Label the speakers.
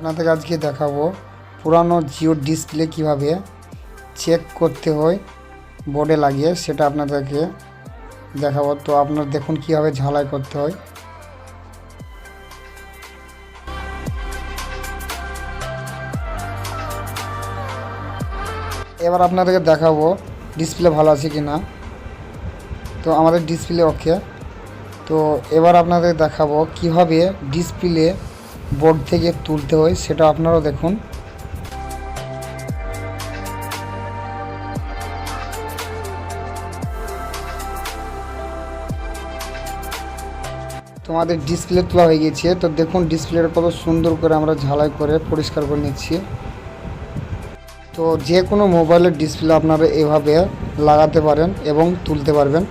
Speaker 1: আপনাদের আজকে দেখাবো পুরানো জিও ডিসপ্লে কিভাবে চেক করতে হয় বোর্ডে লাগিয়ে, সেটা আপনাদেরকে দেখাবো। তো আপনারা দেখুন কিভাবে ঝালাই করতে হয়। এবার আপনাদেরকে দেখাবো ডিসপ্লে ভালো আছে কি না। তো আমাদের ডিসপ্লে ওকে। তো এবার আপনাদের দেখাবো কিভাবে ডিসপ্লে বোর্ড থেকে তুলতে হয়, সেটা আপনারাও দেখুন। তোমাদের ডিসপ্লে তোলা হয়ে গেছে। তো দেখুন ডিসপ্লেটা কত সুন্দর করে আমরা ঝালাই করে পরিষ্কার করে নিচ্ছি। তো যে কোনো মোবাইলের ডিসপ্লে আপনারা এভাবে লাগাতে পারেন এবং তুলতে পারবেন।